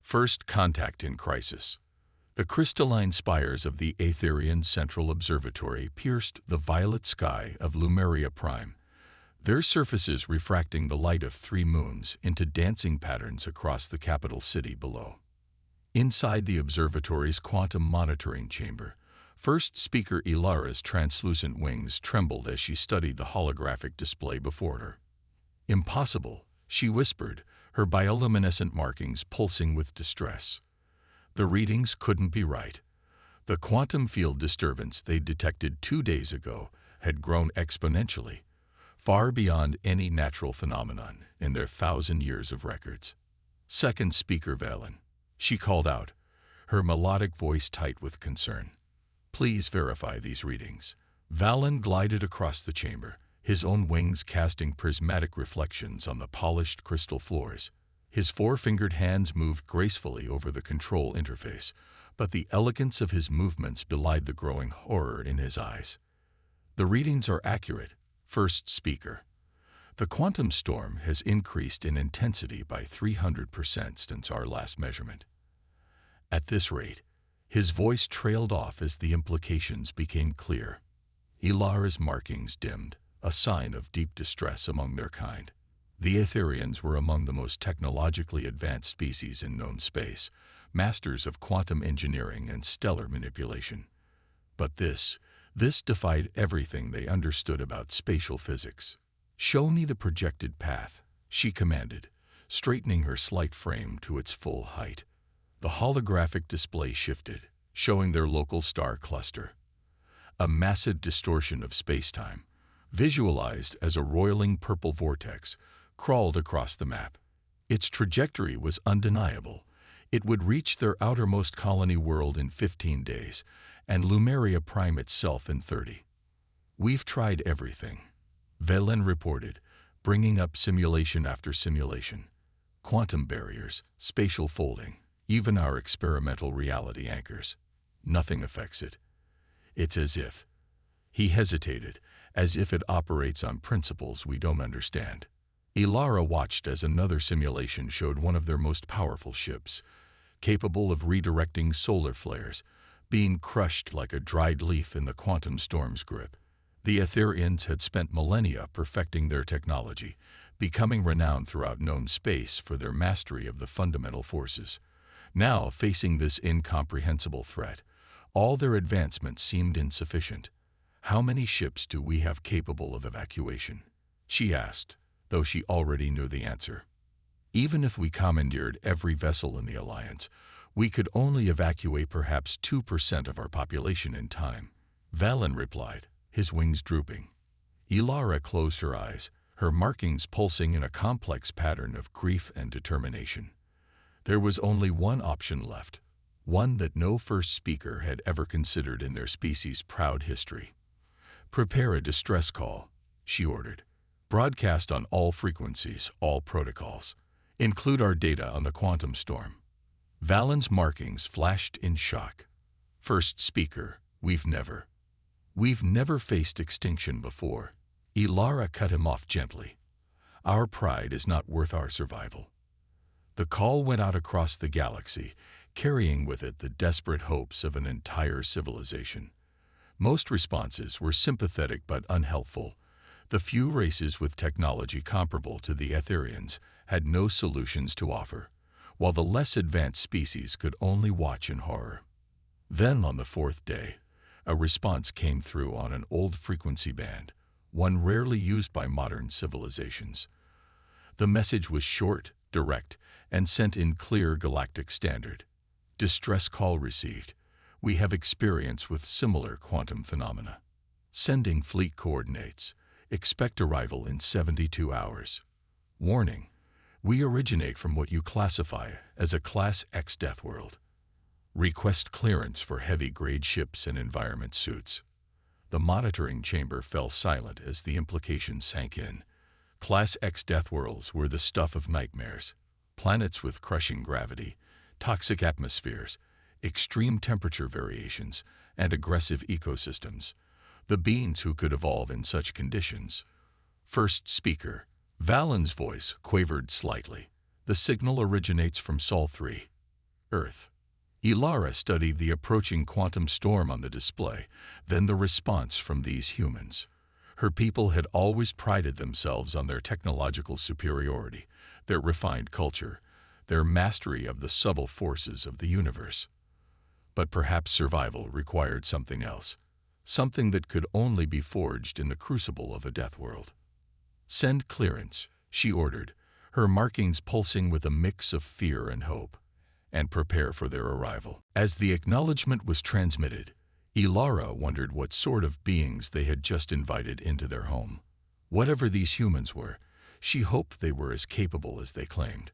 First contact in crisis. The crystalline spires of the Aetherian Central Observatory pierced the violet sky of Lumeria Prime, their surfaces refracting the light of 3 moons into dancing patterns across the capital city below. Inside the observatory's quantum monitoring chamber, first speaker Ilara's translucent wings trembled as she studied the holographic display before her. "Impossible," she whispered, her bioluminescent markings pulsing with distress. The readings couldn't be right. The quantum field disturbance they detected 2 days ago had grown exponentially, far beyond any natural phenomenon in their 1,000 years of records. "Second speaker Valen," she called out, her melodic voice tight with concern. "Please verify these readings." Valen glided across the chamber, his own wings casting prismatic reflections on the polished crystal floors. His 4-fingered hands moved gracefully over the control interface, but the elegance of his movements belied the growing horror in his eyes. "The readings are accurate, first speaker. The quantum storm has increased in intensity by 300% since our last measurement." At this rate, his voice trailed off as the implications became clear. Ilara's markings dimmed, a sign of deep distress among their kind. The Aetherians were among the most technologically advanced species in known space, masters of quantum engineering and stellar manipulation. But this defied everything they understood about spatial physics. "Show me the projected path," she commanded, straightening her slight frame to its full height. The holographic display shifted, showing their local star cluster. A massive distortion of spacetime, visualized as a roiling purple vortex, crawled across the map. Its trajectory was undeniable. It would reach their outermost colony world in 15 days, and Lumeria Prime itself in 30. "We've tried everything," Velen reported, bringing up simulation after simulation. "Quantum barriers, spatial folding, even our experimental reality anchors. Nothing affects it. It's as if..." He hesitated, "as if it operates on principles we don't understand." Ilara watched as another simulation showed one of their most powerful ships, capable of redirecting solar flares, being crushed like a dried leaf in the quantum storm's grip. The Aetherians had spent millennia perfecting their technology, becoming renowned throughout known space for their mastery of the fundamental forces. Now, facing this incomprehensible threat, all their advancements seemed insufficient. "How many ships do we have capable of evacuation?" she asked, though she already knew the answer. "Even if we commandeered every vessel in the Alliance, we could only evacuate perhaps 2% of our population in time," Valen replied, his wings drooping. Ilara closed her eyes, her markings pulsing in a complex pattern of grief and determination. There was only one option left, one that no first speaker had ever considered in their species' proud history. "Prepare a distress call," she ordered. "Broadcast on all frequencies, all protocols. Include our data on the quantum storm." Valen's markings flashed in shock. "First speaker, we've never faced extinction before." Ilara cut him off gently. "Our pride is not worth our survival." The call went out across the galaxy, carrying with it the desperate hopes of an entire civilization. Most responses were sympathetic but unhelpful. The few races with technology comparable to the Aetherians had no solutions to offer, while the less advanced species could only watch in horror. Then, on the 4th day, a response came through on an old frequency band, one rarely used by modern civilizations. The message was short, direct, and sent in clear galactic standard. "Distress call received. We have experience with similar quantum phenomena. Sending fleet coordinates. Expect arrival in 72 hours. Warning: we originate from what you classify as a Class X death world. Request clearance for heavy-grade ships and environment suits." The monitoring chamber fell silent as the implications sank in. Class X death worlds were the stuff of nightmares. Planets with crushing gravity, toxic atmospheres, extreme temperature variations, and aggressive ecosystems. The beings who could evolve in such conditions. "First speaker." Valen's voice quavered slightly. "The signal originates from Sol 3. Earth. Ilara studied the approaching quantum storm on the display, then the response from these humans. Her people had always prided themselves on their technological superiority, their refined culture, their mastery of the subtle forces of the universe. But perhaps survival required something else, something that could only be forged in the crucible of a death world. "Send clearance," she ordered, her markings pulsing with a mix of fear and hope, "and prepare for their arrival." As the acknowledgement was transmitted, Ilara wondered what sort of beings they had just invited into their home. Whatever these humans were, she hoped they were as capable as they claimed.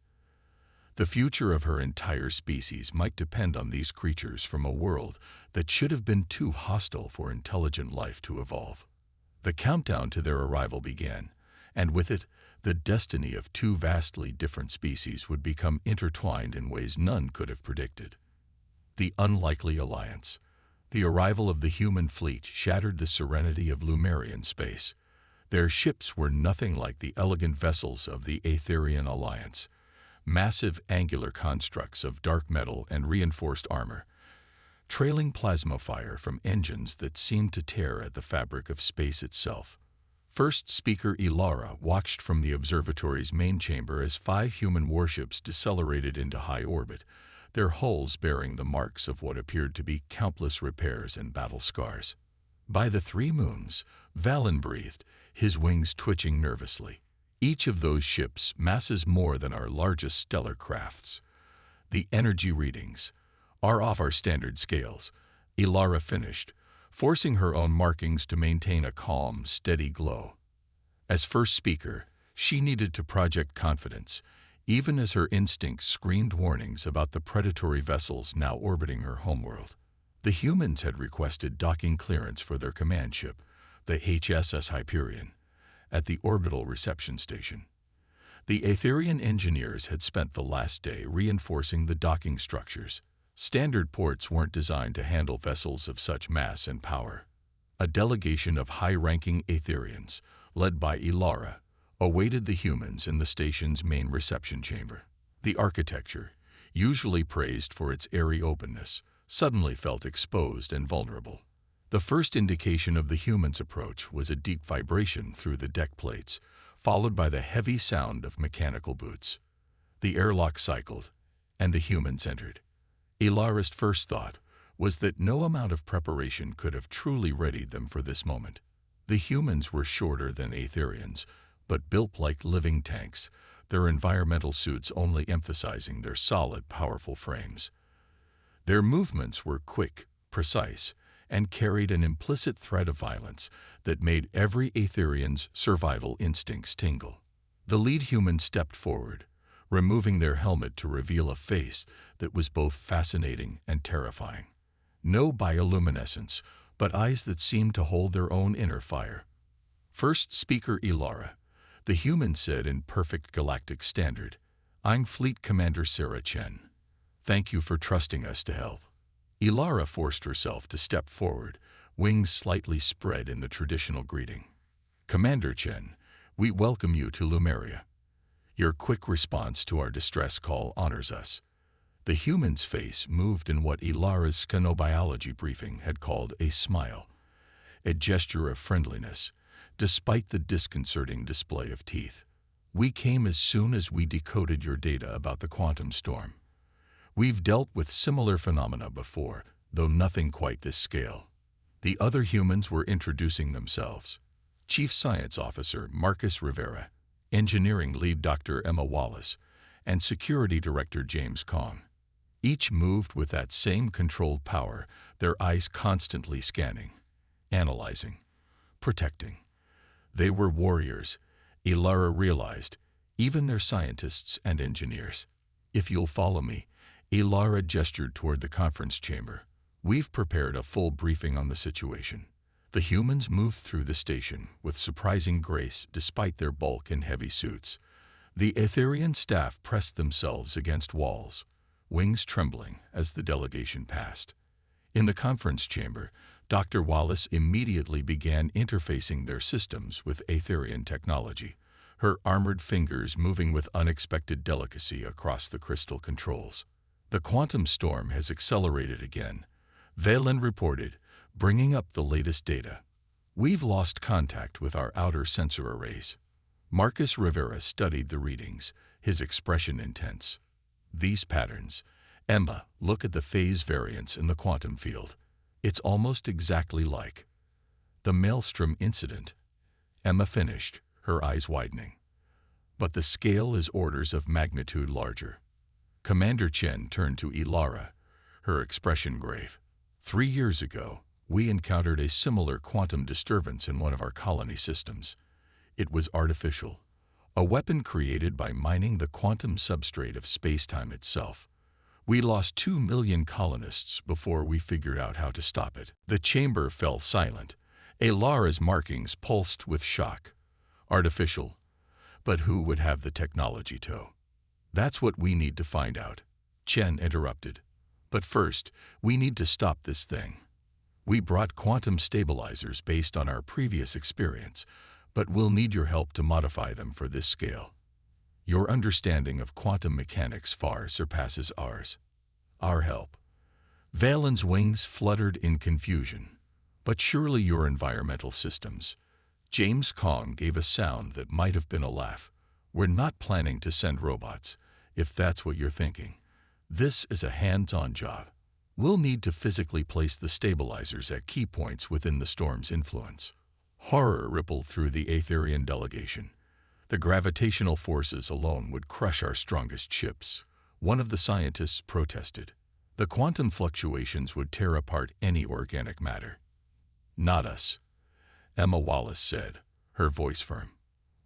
The future of her entire species might depend on these creatures from a world that should have been too hostile for intelligent life to evolve. The countdown to their arrival began, and with it, the destiny of two vastly different species would become intertwined in ways none could have predicted. The unlikely alliance. The arrival of the human fleet shattered the serenity of Lumerian space. Their ships were nothing like the elegant vessels of the Aetherian Alliance. Massive angular constructs of dark metal and reinforced armor, trailing plasma fire from engines that seemed to tear at the fabric of space itself. First Speaker Ilara watched from the observatory's main chamber as 5 human warships decelerated into high orbit, their hulls bearing the marks of what appeared to be countless repairs and battle scars. By the 3 moons, Valen breathed, his wings twitching nervously. Each of those ships masses more than our largest stellar crafts. The energy readings are off our standard scales, Ilara finished, forcing her own markings to maintain a calm, steady glow. As first speaker, she needed to project confidence, even as her instincts screamed warnings about the predatory vessels now orbiting her homeworld. The humans had requested docking clearance for their command ship, the HSS Hyperion, at the orbital reception station. The Aetherian engineers had spent the last day reinforcing the docking structures. Standard ports weren't designed to handle vessels of such mass and power. A delegation of high-ranking Aetherians, led by Ilara, awaited the humans in the station's main reception chamber. The architecture, usually praised for its airy openness, suddenly felt exposed and vulnerable. The first indication of the humans' approach was a deep vibration through the deck plates, followed by the heavy sound of mechanical boots. The airlock cycled, and the humans entered. Ilara's first thought was that no amount of preparation could have truly readied them for this moment. The humans were shorter than Aetherians, but built like living tanks, their environmental suits only emphasizing their solid, powerful frames. Their movements were quick, precise, and carried an implicit threat of violence that made every Aetherian's survival instincts tingle. The lead human stepped forward, removing their helmet to reveal a face that was both fascinating and terrifying. No bioluminescence, but eyes that seemed to hold their own inner fire. First Speaker Ilara, the human said in perfect galactic standard, "I'm Fleet Commander Sarah Chen. Thank you for trusting us to help." Ilara forced herself to step forward, wings slightly spread in the traditional greeting. "Commander Chen, we welcome you to Lumeria. Your quick response to our distress call honors us." The human's face moved in what Ilara's scanobiology briefing had called a smile, a gesture of friendliness, despite the disconcerting display of teeth. "We came as soon as we decoded your data about the quantum storm. We've dealt with similar phenomena before, though nothing quite this scale." The other humans were introducing themselves. Chief Science Officer Marcus Rivera, Engineering Lead Dr. Emma Wallace, and Security Director James Kong. Each moved with that same controlled power, their eyes constantly scanning, analyzing, protecting. They were warriors, Ilara realized, even their scientists and engineers. "If you'll follow me," Ilara gestured toward the conference chamber. "We've prepared a full briefing on the situation." The humans moved through the station with surprising grace despite their bulk and heavy suits. The Aetherian staff pressed themselves against walls, wings trembling as the delegation passed. In the conference chamber, Dr. Wallace immediately began interfacing their systems with Aetherian technology, her armored fingers moving with unexpected delicacy across the crystal controls. The quantum storm has accelerated again, Valen reported, bringing up the latest data. We've lost contact with our outer sensor arrays. Marcus Rivera studied the readings, his expression intense. These patterns. Emma, look at the phase variance in the quantum field. It's almost exactly like the Maelstrom incident. Emma finished, her eyes widening. But the scale is orders of magnitude larger. Commander Chen turned to Ilara, her expression grave. 3 years ago, we encountered a similar quantum disturbance in one of our colony systems. It was artificial, a weapon created by mining the quantum substrate of space-time itself. We lost 2 million colonists before we figured out how to stop it. The chamber fell silent. Ilara's markings pulsed with shock. Artificial. But who would have the technology to? That's what we need to find out. Chen interrupted. But first, we need to stop this thing. We brought quantum stabilizers based on our previous experience, but we'll need your help to modify them for this scale. Your understanding of quantum mechanics far surpasses ours. Our help. Valen's wings fluttered in confusion. But surely your environmental systems. James Kong gave a sound that might have been a laugh. We're not planning to send robots, if that's what you're thinking. This is a hands-on job. We'll need to physically place the stabilizers at key points within the storm's influence. Horror rippled through the Aetherian delegation. The gravitational forces alone would crush our strongest ships. One of the scientists protested. The quantum fluctuations would tear apart any organic matter. Not us, Emma Wallace said, her voice firm.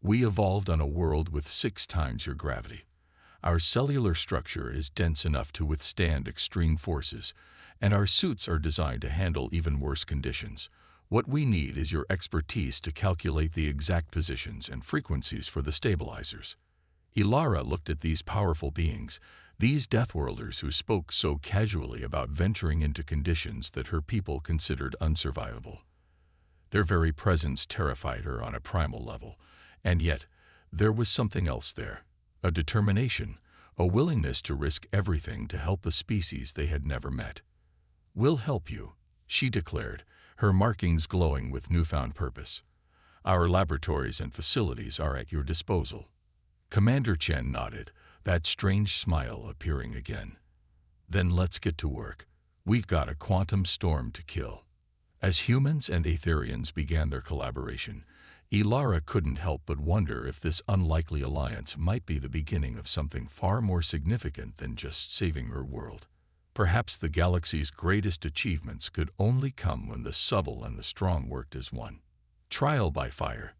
We evolved on a world with 6 times your gravity. Our cellular structure is dense enough to withstand extreme forces, and our suits are designed to handle even worse conditions. What we need is your expertise to calculate the exact positions and frequencies for the stabilizers. Ilara looked at these powerful beings, these Deathworlders who spoke so casually about venturing into conditions that her people considered unsurvivable. Their very presence terrified her on a primal level, and yet there was something else there, a determination, a willingness to risk everything to help a species they had never met. We'll help you, she declared, her markings glowing with newfound purpose. Our laboratories and facilities are at your disposal. Commander Chen nodded, that strange smile appearing again. Then let's get to work. We've got a quantum storm to kill. As humans and Aetherians began their collaboration, Ilara couldn't help but wonder if this unlikely alliance might be the beginning of something far more significant than just saving her world. Perhaps the galaxy's greatest achievements could only come when the subtle and the strong worked as one. Trial by fire.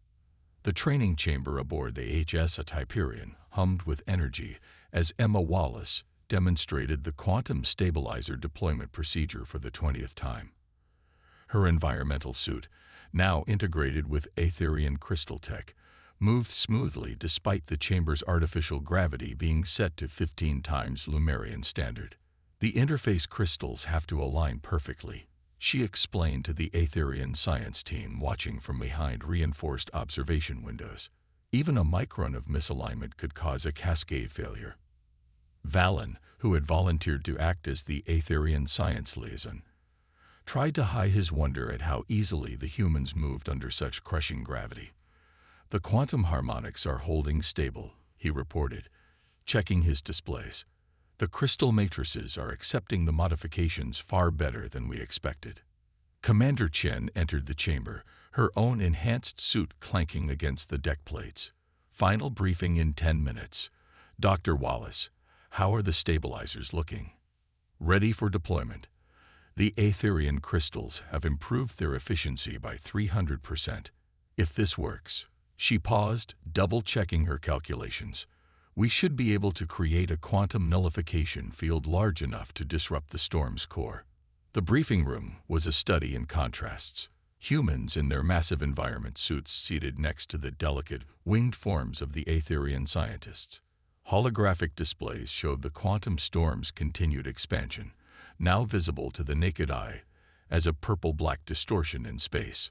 The training chamber aboard the HSS Hyperion hummed with energy as Emma Wallace demonstrated the quantum stabilizer deployment procedure for the 20th time. Her environmental suit, now integrated with Aetherian crystal tech, moved smoothly despite the chamber's artificial gravity being set to 15 times Lumerian standard. The interface crystals have to align perfectly, she explained to the Aetherian science team watching from behind reinforced observation windows. Even a micron of misalignment could cause a cascade failure. Valen, who had volunteered to act as the Aetherian science liaison, tried to hide his wonder at how easily the humans moved under such crushing gravity. The quantum harmonics are holding stable, he reported, checking his displays. The crystal matrices are accepting the modifications far better than we expected. Commander Chen entered the chamber, her own enhanced suit clanking against the deck plates. Final briefing in 10 minutes. Dr. Wallace, how are the stabilizers looking? Ready for deployment. The Aetherian crystals have improved their efficiency by 300%. If this works, she paused, double-checking her calculations. We should be able to create a quantum nullification field large enough to disrupt the storm's core. The briefing room was a study in contrasts. Humans in their massive environment suits seated next to the delicate, winged forms of the Aetherian scientists. Holographic displays showed the quantum storm's continued expansion, now visible to the naked eye as a purple-black distortion in space.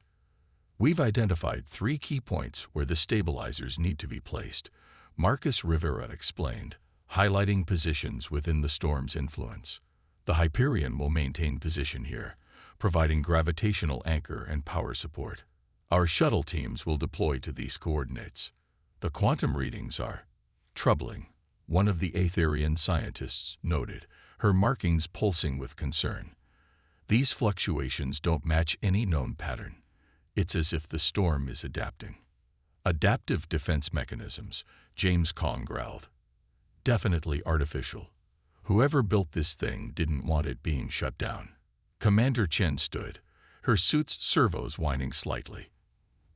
We've identified 3 key points where the stabilizers need to be placed, Marcus Rivera explained, highlighting positions within the storm's influence. The Hyperion will maintain position here, providing gravitational anchor and power support. Our shuttle teams will deploy to these coordinates. The quantum readings are troubling, one of the Aetherian scientists noted, her markings pulsing with concern. These fluctuations don't match any known pattern. It's as if the storm is adapting. Adaptive defense mechanisms, James Kong growled. Definitely artificial. Whoever built this thing didn't want it being shut down. Commander Chen stood, her suit's servos whining slightly.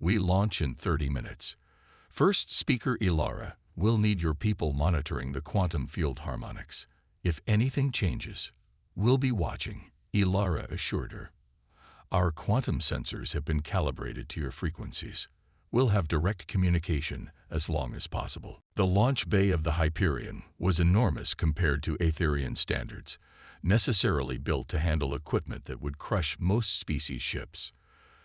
We launch in 30 minutes. First speaker Ilara, we'll need your people monitoring the quantum field harmonics. If anything changes, we'll be watching, Ilara assured her. Our quantum sensors have been calibrated to your frequencies. We'll have direct communication as long as possible. The launch bay of the Hyperion was enormous compared to Aetherian standards, necessarily built to handle equipment that would crush most species ships.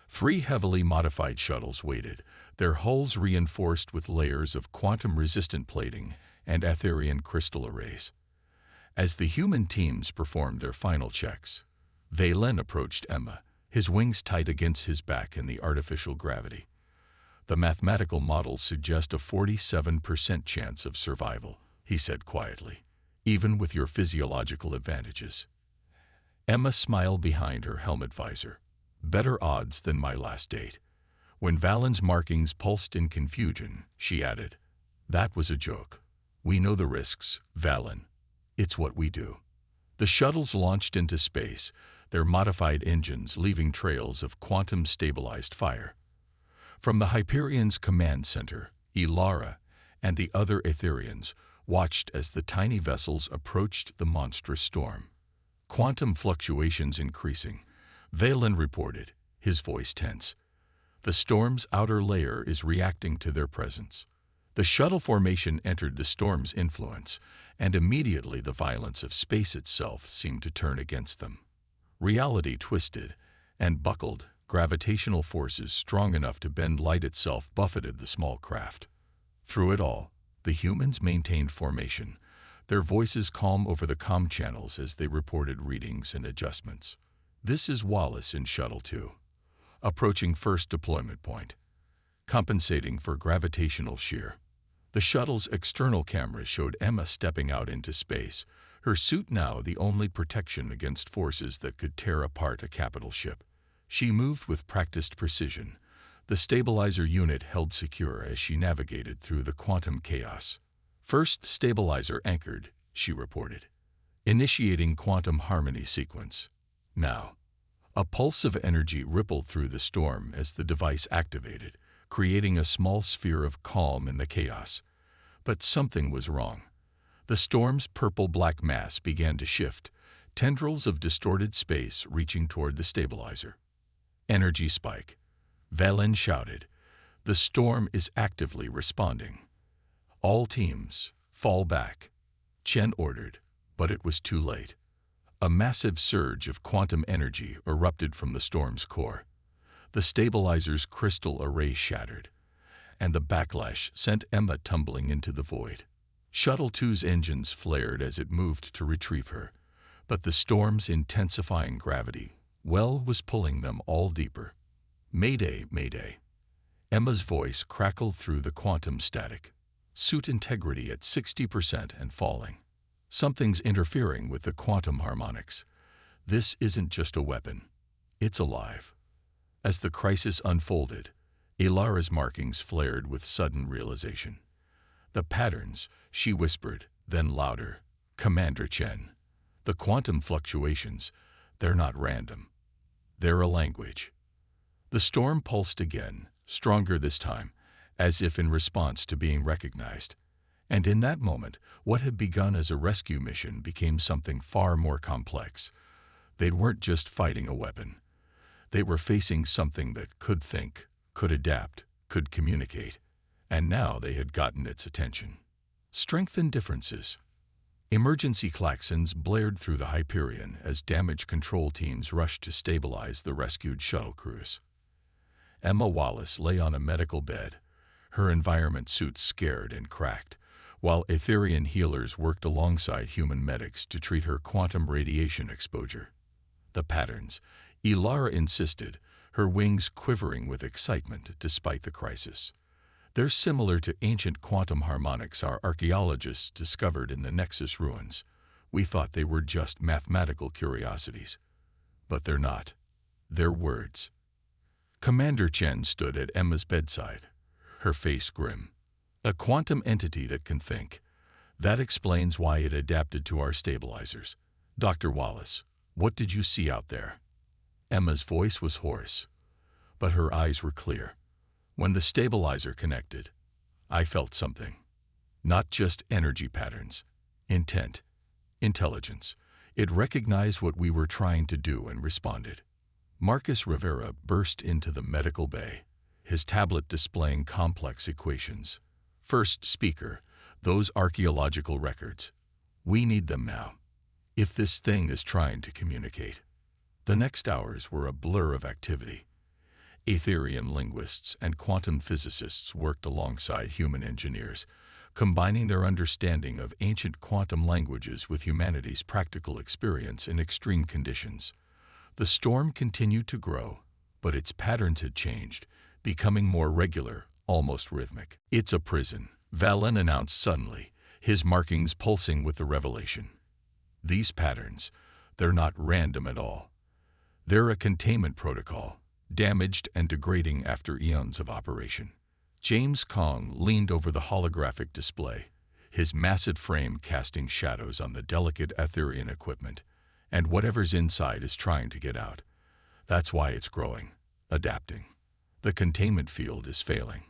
3 heavily modified shuttles waited, their hulls reinforced with layers of quantum-resistant plating and Aetherian crystal arrays. As the human teams performed their final checks, Valen approached Emma, his wings tight against his back in the artificial gravity. The mathematical models suggest a 47% chance of survival, he said quietly, even with your physiological advantages. Emma smiled behind her helmet visor. Better odds than my last date. When Valen's markings pulsed in confusion, she added, that was a joke. We know the risks, Valen. It's what we do. The shuttles launched into space, their modified engines leaving trails of quantum-stabilized fire. From the Hyperion's command center, Ilara and the other Aetherians watched as the tiny vessels approached the monstrous storm. Quantum fluctuations increasing, Valen reported, his voice tense. The storm's outer layer is reacting to their presence. The shuttle formation entered the storm's influence, and immediately the violence of space itself seemed to turn against them. Reality twisted and buckled, gravitational forces strong enough to bend light itself buffeted the small craft. Through it all, the humans maintained formation, their voices calm over the comm channels as they reported readings and adjustments. This is Wallace in Shuttle 2, approaching first deployment point, compensating for gravitational shear. The shuttle's external cameras showed Emma stepping out into space, her suit now the only protection against forces that could tear apart a capital ship. She moved with practiced precision, the stabilizer unit held secure as she navigated through the quantum chaos. First stabilizer anchored, she reported, initiating quantum harmony sequence. Now, a pulse of energy rippled through the storm as the device activated, creating a small sphere of calm in the chaos. But something was wrong. The storm's purple-black mass began to shift, tendrils of distorted space reaching toward the stabilizer. Energy spike. Valen shouted. The storm is actively responding. All teams, fall back. Chen ordered, but it was too late. A massive surge of quantum energy erupted from the storm's core. The stabilizer's crystal array shattered, and the backlash sent Emma tumbling into the void. Shuttle 2's engines flared as it moved to retrieve her, but the storm's intensifying gravity, was pulling them all deeper. Mayday, mayday. Emma's voice crackled through the quantum static. Suit integrity at 60% and falling. Something's interfering with the quantum harmonics. This isn't just a weapon. It's alive. As the crisis unfolded, Ilara's markings flared with sudden realization. The patterns, she whispered, then louder. Commander Chen. The quantum fluctuations, they're not random. They're a language. The storm pulsed again, stronger this time, as if in response to being recognized. And in that moment, what had begun as a rescue mission became something far more complex. They weren't just fighting a weapon. They were facing something that could think, could adapt, could communicate. And now they had gotten its attention. Strengthened differences. Emergency klaxons blared through the Hyperion as damage control teams rushed to stabilize the rescued shuttle crews. Emma Wallace lay on a medical bed, her environment suit scared and cracked, while Etherian healers worked alongside human medics to treat her quantum radiation exposure. The patterns, Ilara insisted, her wings quivering with excitement despite the crisis. They're similar to ancient quantum harmonics our archaeologists discovered in the Nexus ruins. We thought they were just mathematical curiosities. But they're not. They're words. Commander Chen stood at Emma's bedside, her face grim. A quantum entity that can think. That explains why it adapted to our stabilizers. Dr. Wallace, what did you see out there? Emma's voice was hoarse, but her eyes were clear. When the stabilizer connected, I felt something. Not just energy patterns. Intent. Intelligence. It recognized what we were trying to do and responded. Marcus Rivera burst into the medical bay, his tablet displaying complex equations. First speaker, those archaeological records. We need them now. If this thing is trying to communicate. The next hours were a blur of activity. Etherian linguists and quantum physicists worked alongside human engineers, combining their understanding of ancient quantum languages with humanity's practical experience in extreme conditions. The storm continued to grow, but its patterns had changed, becoming more regular, almost rhythmic. It's a prison, Valen announced suddenly, his markings pulsing with the revelation. These patterns, they're not random at all. They're a containment protocol, damaged and degrading after eons of operation. James Kong leaned over the holographic display, his massive frame casting shadows on the delicate Etherian equipment, and whatever's inside is trying to get out. That's why it's growing, adapting. The containment field is failing.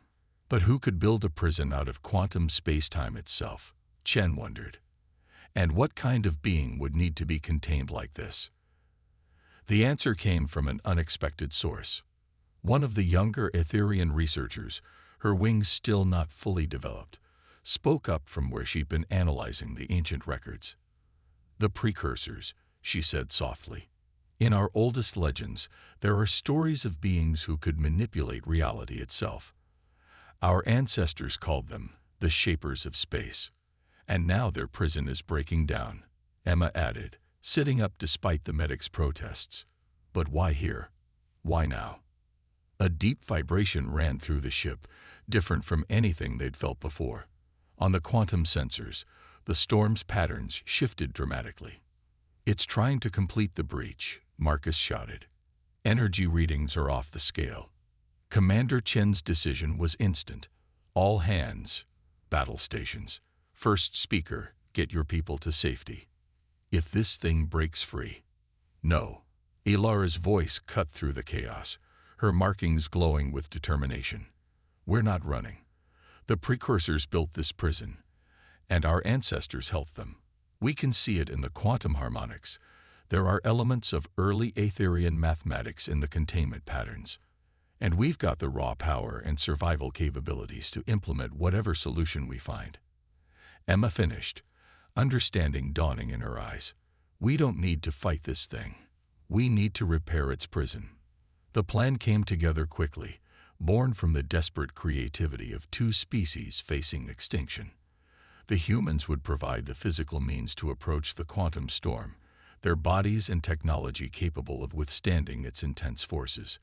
But who could build a prison out of quantum space-time itself? Chen wondered. And what kind of being would need to be contained like this? The answer came from an unexpected source. One of the younger Etherian researchers, her wings still not fully developed, spoke up from where she'd been analyzing the ancient records. The precursors, she said softly. In our oldest legends, there are stories of beings who could manipulate reality itself. Our ancestors called them the shapers of space. And now their prison is breaking down, Emma added, sitting up despite the medic's protests. But why here? Why now? A deep vibration ran through the ship, different from anything they'd felt before. On the quantum sensors, the storm's patterns shifted dramatically. It's trying to complete the breach, Marcus shouted. Energy readings are off the scale. Commander Chen's decision was instant. All hands, battle stations. First speaker, get your people to safety. If this thing breaks free. No. Ilara's voice cut through the chaos, her markings glowing with determination. We're not running. The precursors built this prison, and our ancestors helped them. We can see it in the quantum harmonics. There are elements of early Etherian mathematics in the containment patterns. And we've got the raw power and survival capabilities to implement whatever solution we find. Emma finished, understanding dawning in her eyes. We don't need to fight this thing. We need to repair its prison. The plan came together quickly, born from the desperate creativity of two species facing extinction. The humans would provide the physical means to approach the quantum storm, their bodies and technology capable of withstanding its intense forces.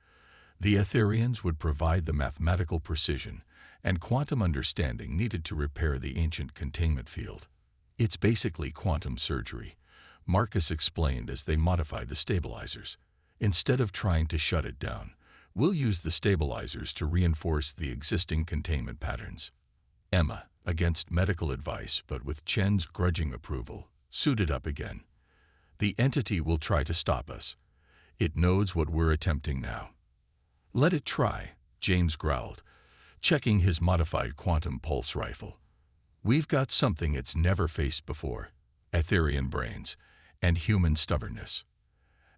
The Etherians would provide the mathematical precision and quantum understanding needed to repair the ancient containment field. It's basically quantum surgery, Marcus explained as they modified the stabilizers. Instead of trying to shut it down, we'll use the stabilizers to reinforce the existing containment patterns. Emma, against medical advice but with Chen's grudging approval, suited up again. The entity will try to stop us. It knows what we're attempting now. Let it try, James growled, checking his modified quantum pulse rifle. We've got something it's never faced before, Etherian brains and human stubbornness.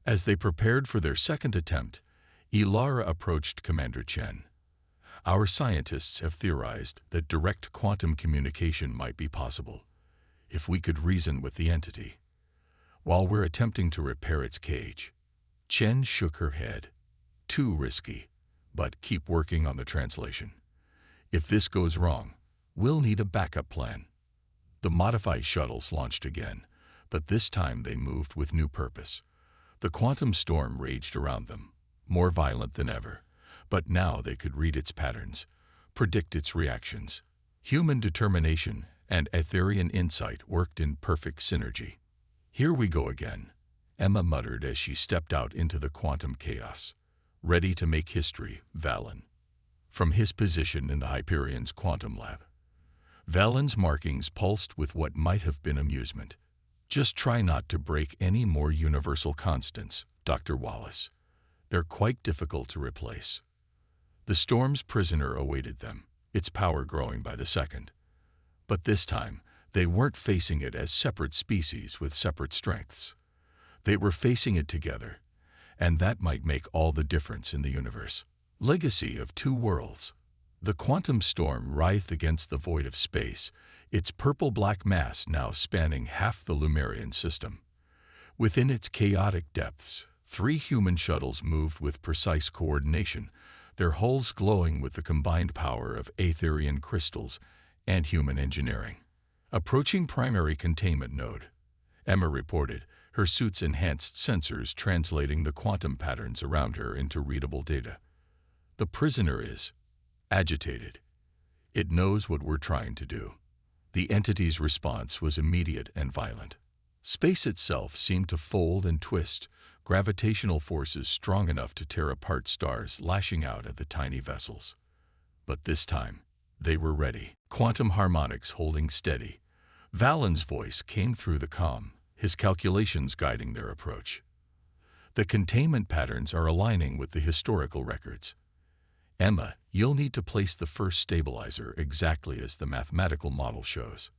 As they prepared for their second attempt, Ilara approached Commander Chen. Our scientists have theorized that direct quantum communication might be possible, if we could reason with the entity, while we're attempting to repair its cage. Chen shook her head. Too risky, but keep working on the translation. If this goes wrong, we'll need a backup plan. The modified shuttles launched again, but this time they moved with new purpose. The quantum storm raged around them, more violent than ever, but now they could read its patterns, predict its reactions. Human determination and Etherian insight worked in perfect synergy. "Here we go again," Emma muttered as she stepped out into the quantum chaos. "Ready to make history, Valen." From his position in the Hyperion's quantum lab, Valen's markings pulsed with what might have been amusement. "Just try not to break any more universal constants, Dr. Wallace. They're quite difficult to replace." The storm's prisoner awaited them, its power growing by the second. But this time, they weren't facing it as separate species with separate strengths. They were facing it together, and that might make all the difference in the universe. Legacy of two worlds. The quantum storm writhed against the void of space, its purple-black mass now spanning half the Lumerian system. Within its chaotic depths, 3 human shuttles moved with precise coordination, their hulls glowing with the combined power of Etherian crystals and human engineering. "Approaching primary containment node," Emma reported, her suit's enhanced sensors translating the quantum patterns around her into readable data. "The prisoner is agitated. It knows what we're trying to do." The entity's response was immediate and violent. Space itself seemed to fold and twist, gravitational forces strong enough to tear apart stars lashing out at the tiny vessels. But this time, they were ready. Quantum harmonics holding steady. Valen's voice came through the comm, his calculations guiding their approach. "The containment patterns are aligning with the historical records. Emma, you'll need to place the first stabilizer exactly as the mathematical model shows."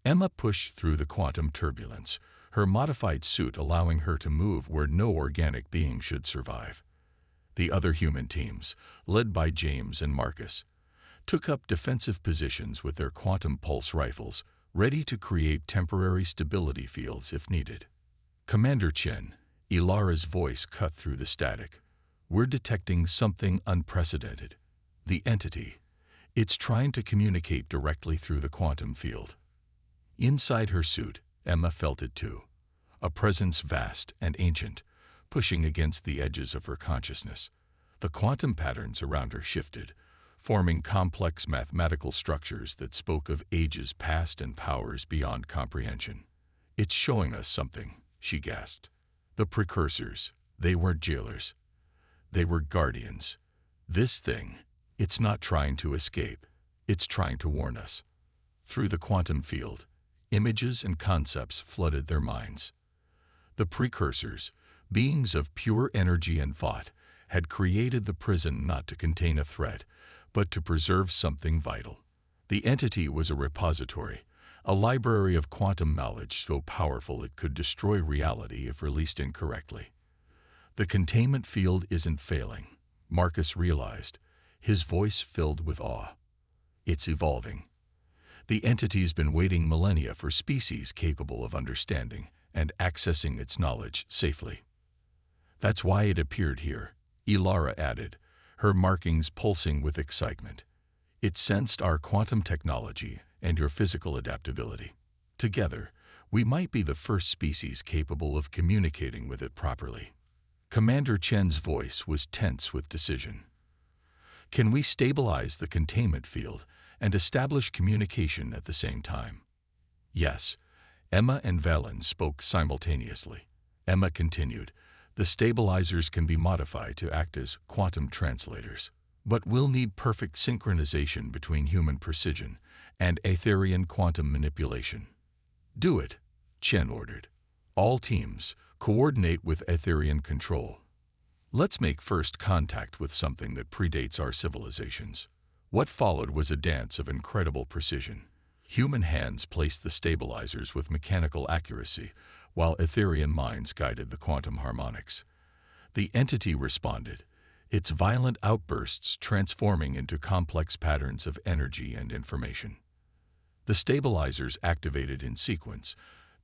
Emma pushed through the quantum turbulence, her modified suit allowing her to move where no organic being should survive. The other human teams, led by James and Marcus, took up defensive positions with their quantum pulse rifles, ready to create temporary stability fields if needed. "Commander Chen," Ilara's voice cut through the static. "We're detecting something unprecedented. The entity. It's trying to communicate directly through the quantum field." Inside her suit, Emma felt it too. A presence vast and ancient, pushing against the edges of her consciousness. The quantum patterns around her shifted, forming complex mathematical structures that spoke of ages past and powers beyond comprehension. "It's showing us something," she gasped. "The precursors, they weren't jailers. They were guardians. This thing, it's not trying to escape. It's trying to warn us." Through the quantum field, images and concepts flooded their minds. The precursors, beings of pure energy and thought, had created the prison not to contain a threat, but to preserve something vital. The entity was a repository, a library of quantum knowledge so powerful it could destroy reality if released incorrectly. "The containment field isn't failing," Marcus realized, his voice filled with awe. "It's evolving. The entity's been waiting millennia for species capable of understanding and accessing its knowledge safely. That's why it appeared here," Ilara added, her markings pulsing with excitement. "It sensed our quantum technology and your physical adaptability. Together, we might be the first species capable of communicating with it properly." Commander Chen's voice was tense with decision. "Can we stabilize the containment field and establish communication at the same time?" "Yes." Emma and Valen spoke simultaneously. Emma continued, "The stabilizers can be modified to act as quantum translators. But we'll need perfect synchronization between human precision and Etherian quantum manipulation." "Do it," Chen ordered. "All teams, coordinate with Etherian control. Let's make first contact with something that predates our civilizations." What followed was a dance of incredible precision. Human hands placed the stabilizers with mechanical accuracy, while Etherian minds guided the quantum harmonics. The entity responded, its violent outbursts transforming into complex patterns of energy and information. The stabilizers activated in sequence,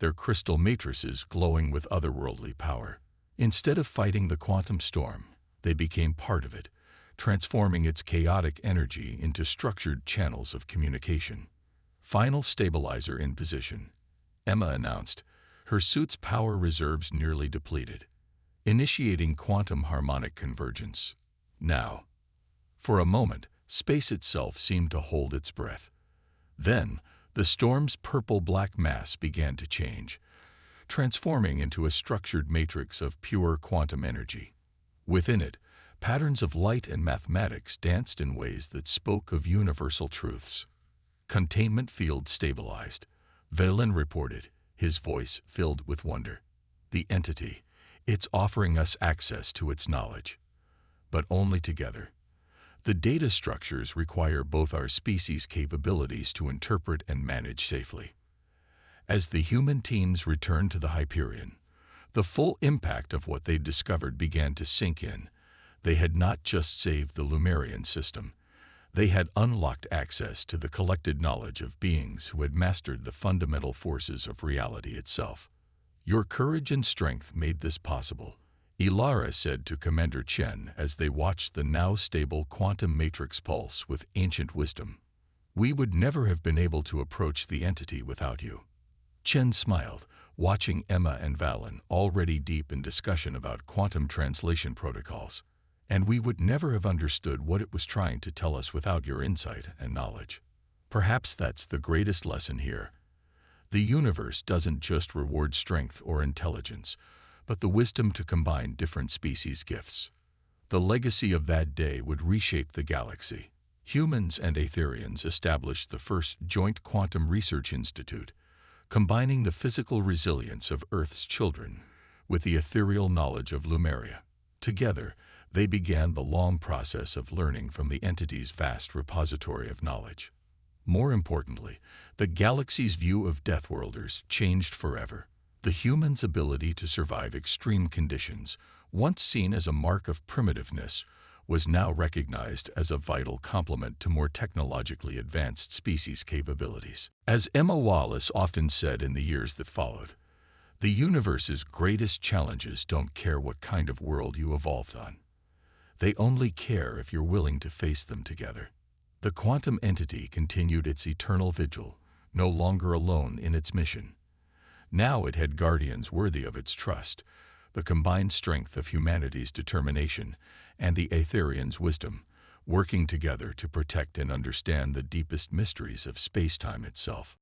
their crystal matrices glowing with otherworldly power. Instead of fighting the quantum storm, they became part of it, transforming its chaotic energy into structured channels of communication. Final stabilizer in position. Emma announced, her suit's power reserves nearly depleted, initiating quantum harmonic convergence. Now, for a moment, space itself seemed to hold its breath. Then, the storm's purple-black mass began to change, transforming into a structured matrix of pure quantum energy. Within it, patterns of light and mathematics danced in ways that spoke of universal truths. Containment field stabilized, Valen reported, his voice filled with wonder. The entity, it's offering us access to its knowledge. But only together. The data structures require both our species' capabilities to interpret and manage safely. As the human teams returned to the Hyperion, the full impact of what they'd discovered began to sink in. They had not just saved the Lumerian system. They had unlocked access to the collected knowledge of beings who had mastered the fundamental forces of reality itself. Your courage and strength made this possible, Ilara said to Commander Chen as they watched the now stable quantum matrix pulse with ancient wisdom. We would never have been able to approach the entity without you. Chen smiled, watching Emma and Valen already deep in discussion about quantum translation protocols. And we would never have understood what it was trying to tell us without your insight and knowledge. Perhaps that's the greatest lesson here. The universe doesn't just reward strength or intelligence, but the wisdom to combine different species' gifts. The legacy of that day would reshape the galaxy. Humans and Aetherians established the first joint quantum research institute, combining the physical resilience of Earth's children with the ethereal knowledge of Lumeria. Together, they began the long process of learning from the entity's vast repository of knowledge. More importantly, the galaxy's view of Deathworlders changed forever. The humans' ability to survive extreme conditions, once seen as a mark of primitiveness, was now recognized as a vital complement to more technologically advanced species' capabilities. As Emma Wallace often said in the years that followed, the universe's greatest challenges don't care what kind of world you evolved on. They only care if you're willing to face them together. The quantum entity continued its eternal vigil, no longer alone in its mission. Now it had guardians worthy of its trust, the combined strength of humanity's determination and the Aetherians' wisdom, working together to protect and understand the deepest mysteries of space-time itself.